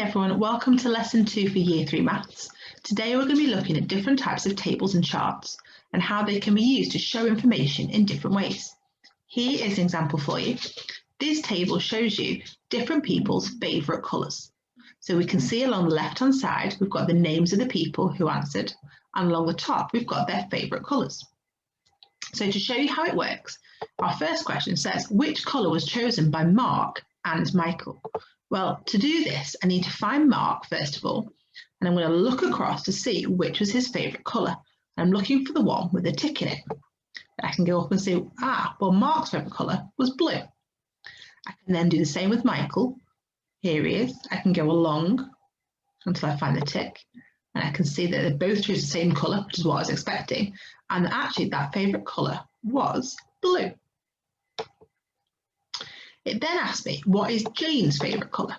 everyone, welcome to lesson 2 for year 3 maths. Today we're going to be looking at different types of tables and charts and how they can be used to show information in different ways. Here is an example for you. This table shows you different people's favourite colours. So we can see along the left hand side we've got the names of the people who answered, and along the top we've got their favourite colours. So to show you how it works, our first question says, which colour was chosen by Mark and Michael? Well, to do this, I need to find Mark first of all, and I'm going to look across to see which was his favourite colour. I'm looking for the one with a tick in it. I can go up and say, well, Mark's favourite colour was blue. I can then do the same with Michael. Here he is. I can go along until I find the tick, and I can see that they both choose the same colour, which is what I was expecting, and actually that favourite colour was blue. It then asks me, what is Jane's favourite colour?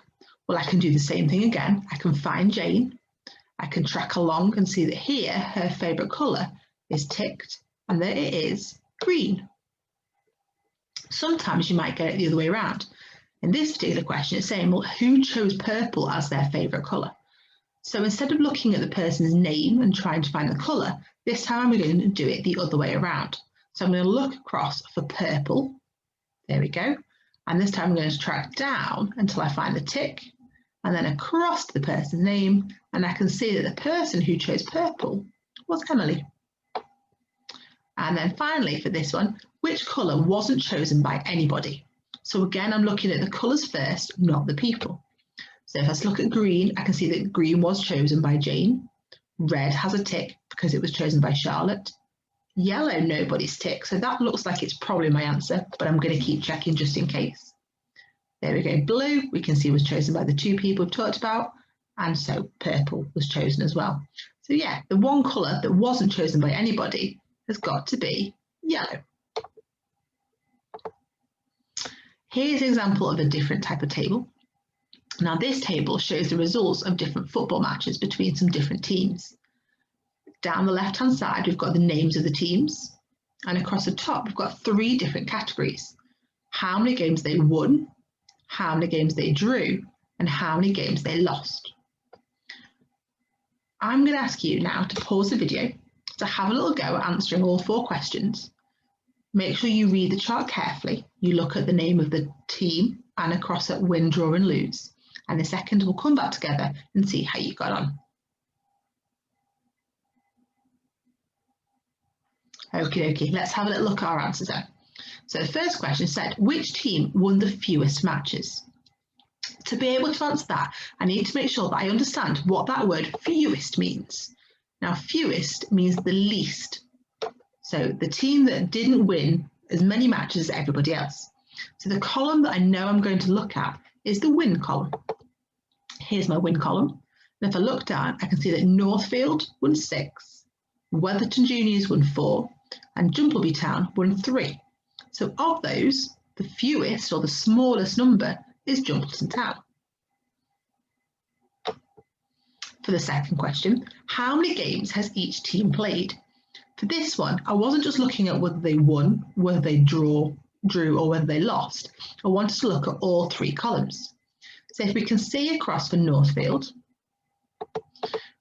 Well, I can do the same thing again. I can find Jane. I can track along and see that here her favourite colour is ticked, and there it is, green. Sometimes you might get it the other way around. In this particular question, it's saying, well, who chose purple as their favourite colour? So instead of looking at the person's name and trying to find the colour, this time I'm going to do it the other way around. So I'm going to look across for purple. There we go. And this time I'm going to track down until I find the tick, and then across to the person's name, and I can see that the person who chose purple was Emily. And then finally for this one, which colour wasn't chosen by anybody? So again, I'm looking at the colours first, not the people. So if I look at green, I can see that green was chosen by Jane. Red has a tick because it was chosen by Charlotte. Yellow, nobody's tick, so that looks like it's probably my answer, but I'm going to keep checking just in case. There we go. Blue, we can see was chosen by the two people we've talked about, and so purple was chosen as well. So yeah, the one colour that wasn't chosen by anybody has got to be yellow. Here's an example of a different type of table. Now this table shows the results of different football matches between some different teams. Down the left hand side we've got the names of the teams, and across the top we've got 3 different categories: how many games they won, how many games they drew, and how many games they lost. I'm going to ask you now to pause the video to have a little go at answering all 4 questions. Make sure you read the chart carefully, you look at the name of the team and across at win, draw and lose, and in a second we'll come back together and see how you got on. Okay, let's have a little look at our answers then. So the first question said, which team won the fewest matches? To be able to answer that, I need to make sure that I understand what that word fewest means. Now, fewest means the least. So the team that didn't win as many matches as everybody else. So the column that I know I'm going to look at is the win column. Here's my win column. And if I look down, I can see that Northfield won 6, Wetherton Juniors won 4, and Jumbleby Town won 3. So of those, the fewest or the smallest number is Jumbleton Town. For the second question, how many games has each team played? For this one, I wasn't just looking at whether they won, whether they drew, or whether they lost. I wanted to look at all 3 columns. So if we can see across for Northfield,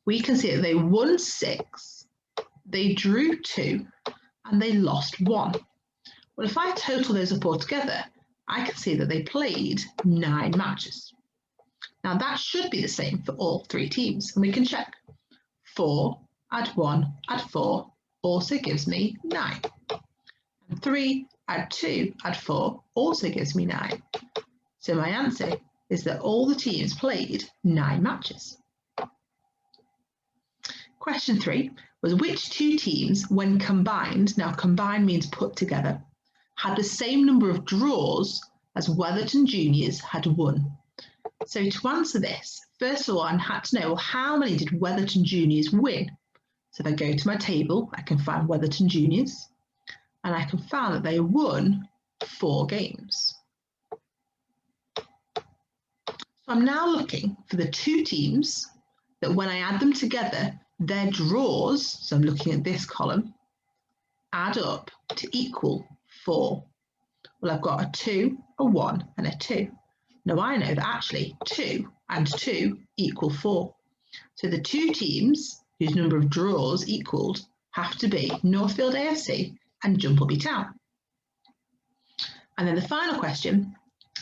we can see that they won 6, they drew 2, and they lost 1. Well, if I total those up all together, I can see that they played 9 matches. Now that should be the same for all 3 teams, and we can check. 4 add 1 add 4 also gives me 9. And 3 add 2 add 4 also gives me 9. So my answer is that all the teams played 9 matches. Question 3 was, which 2 teams, when combined, now combined means put together, had the same number of draws as Wetherton Juniors had won? So to answer this, first of all, I had to know how many did Wetherton Juniors win. So if I go to my table, I can find Wetherton Juniors, and I can find that they won 4 games. So I'm now looking for the 2 teams that when I add them together, their draws, so I'm looking at this column, add up to equal 4. Well, I've got a 2, a 1 and a 2. Now I know that actually 2 and 2 equal 4. So the two teams whose number of draws equaled have to be Northfield AFC and Jumbleby Town. And then the final question,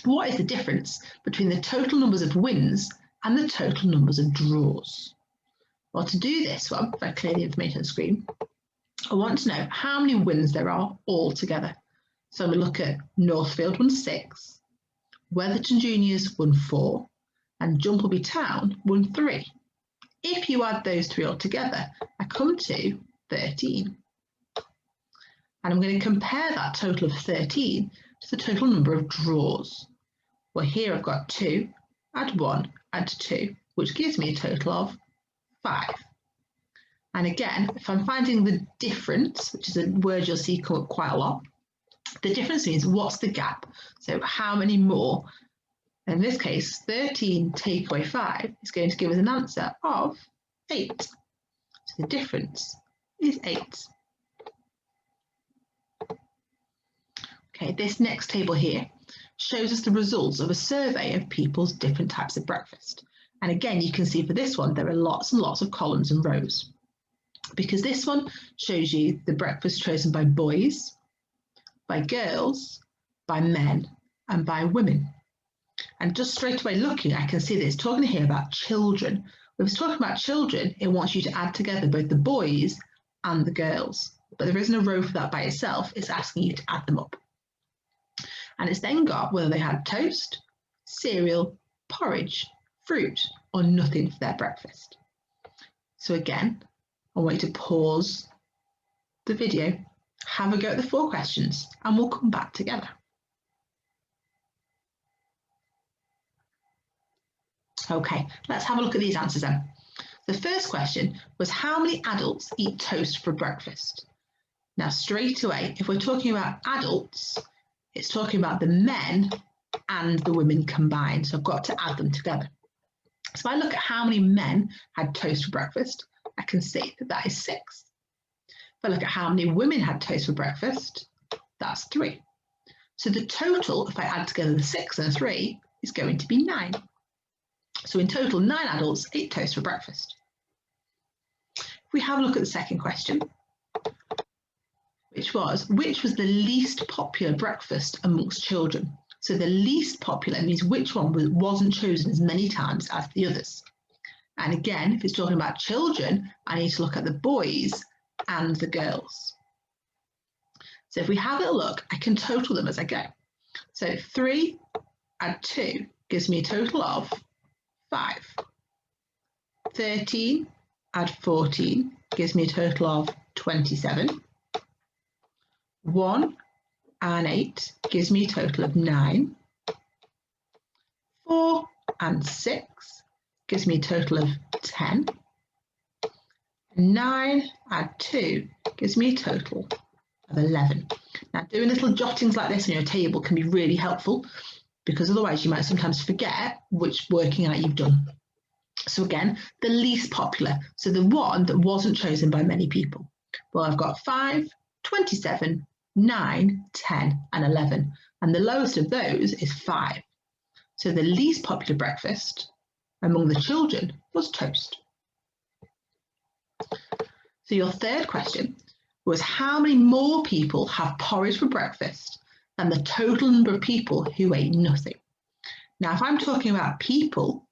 what is the difference between the total numbers of wins and the total numbers of draws? Well, to do this one, if I clear the information on the screen, I want to know how many wins there are altogether. So I'm going to look at Northfield won 6, Wetherton Juniors won 4, and Jumbleby Town won 3. If you add those 3 all together, I come to 13. And I'm going to compare that total of 13 to the total number of draws. Well, here I've got 2, add 1, add 2, which gives me a total of 5. And again, if I'm finding the difference, which is a word you'll see come up quite a lot, the difference means what's the gap? So how many more? In this case, 13 take away 5 is going to give us an answer of 8. So the difference is 8. Okay, this next table here shows us the results of a survey of people's different types of breakfast. And again, you can see for this one, there are lots and lots of columns and rows, because this one shows you the breakfast chosen by boys, by girls, by men, and by women. And just straight away looking, I can see that it's talking here about children. If it's talking about children, it wants you to add together both the boys and the girls. But there isn't a row for that by itself. It's asking you to add them up. And it's then got whether they had toast, cereal, porridge, fruit, or nothing for their breakfast. So again, I want you to pause the video, have a go at the 4 questions, and we'll come back together. Okay, let's have a look at these answers then. The first question was how many adults eat toast for breakfast? Now straight away, if we're talking about adults, it's talking about the men and the women combined, so I've got to add them together. So if I look at how many men had toast for breakfast, I can see that that is 6. If I look at how many women had toast for breakfast, that's 3. So the total, if I add together the 6 and the 3, is going to be 9. So in total, 9 adults ate toast for breakfast. If we have a look at the second question, which was the least popular breakfast amongst children? So the least popular means which one wasn't chosen as many times as the others. And again, if it's talking about children, I need to look at the boys and the girls. So if we have a look, I can total them as I go. So 3 add 2 gives me a total of 5. 13 add 14 gives me a total of 27. 1 and 8 gives me a total of 9. 4 and 6 gives me a total of 10. 9 add 2 gives me a total of 11. Now doing little jottings like this on your table can be really helpful, because otherwise you might sometimes forget which working out you've done. So again, the least popular, so the one that wasn't chosen by many people. Well, I've got 5, 27, 9, 10 and 11, and the lowest of those is 5. So the least popular breakfast among the children was toast. So your third question was how many more people have porridge for breakfast than the total number of people who ate nothing? Now, if I'm talking about people,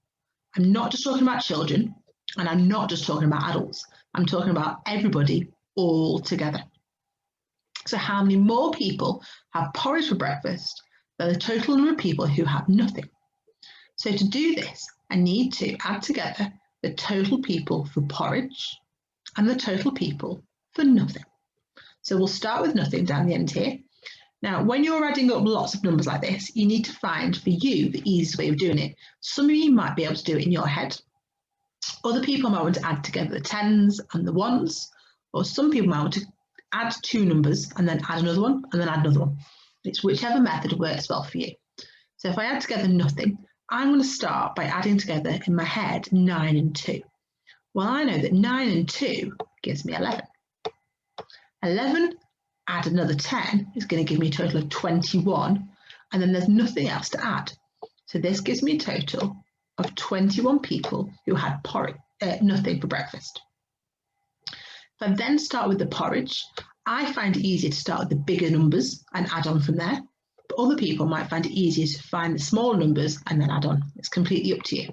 I'm not just talking about children, and I'm not just talking about adults. I'm talking about everybody all together. So how many more people have porridge for breakfast than the total number of people who have nothing? So to do this, I need to add together the total people for porridge and the total people for nothing. So we'll start with nothing down the end here. Now, when you're adding up lots of numbers like this, you need to find for you the easiest way of doing it. Some of you might be able to do it in your head. Other people might want to add together the 10s and the 1s, or some people might want to add 2 numbers and then add another one and then add another one. It's whichever method works well for you. So if I add together nothing, I'm going to start by adding together in my head 9 and 2. Well, I know that 9 and 2 gives me 11. 11 add another 10 is going to give me a total of 21, and then there's nothing else to add. So this gives me a total of 21 people who had nothing for breakfast. If I then start with the porridge, I find it easier to start with the bigger numbers and add on from there. But other people might find it easier to find the small numbers and then add on. It's completely up to you.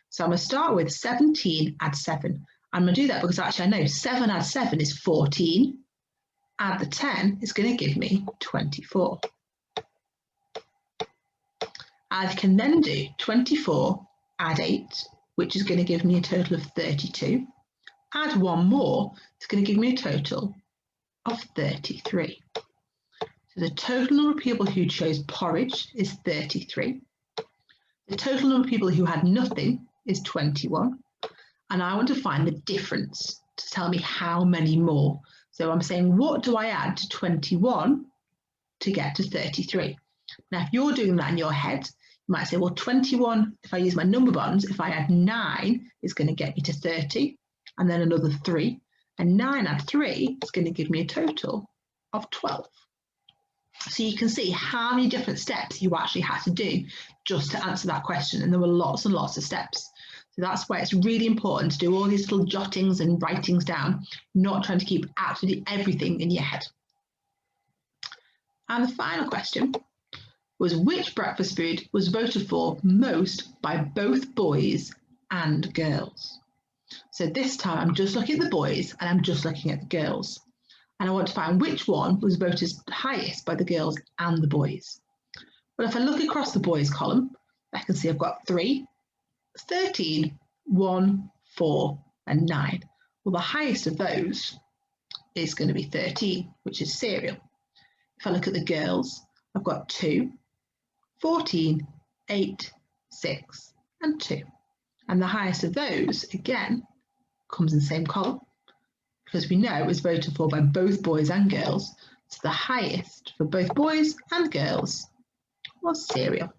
So I'm going to start with 17, add 7. I'm going to do that because actually I know 7 add 7 is 14. Add the 10 is going to give me 24. I can then do 24, add 8, which is going to give me a total of 32. Add one more, it's going to give me a total of 33. So the total number of people who chose porridge is 33. The total number of people who had nothing is 21. And I want to find the difference to tell me how many more. So I'm saying, what do I add to 21 to get to 33? Now, if you're doing that in your head, you might say, well, 21, if I use my number bonds, if I add 9, is going to get me to 30, and then another 3. And 9 add 3 is going to give me a total of 12. So you can see how many different steps you actually had to do just to answer that question. And there were lots and lots of steps. So that's why it's really important to do all these little jottings and writings down, not trying to keep absolutely everything in your head. And the final question was, which breakfast food was voted for most by both boys and girls? So this time I'm just looking at the boys and I'm just looking at the girls. And I want to find which one was voted highest by the girls and the boys. Well, if I look across the boys column, I can see I've got 3, 13, 1, 4, and 9. Well, the highest of those is going to be 13, which is cereal. If I look at the girls, I've got 2, 14, 8, 6, and 2. And the highest of those, again, comes in the same column, because we know it was voted for by both boys and girls. So the highest for both boys and girls was cereal.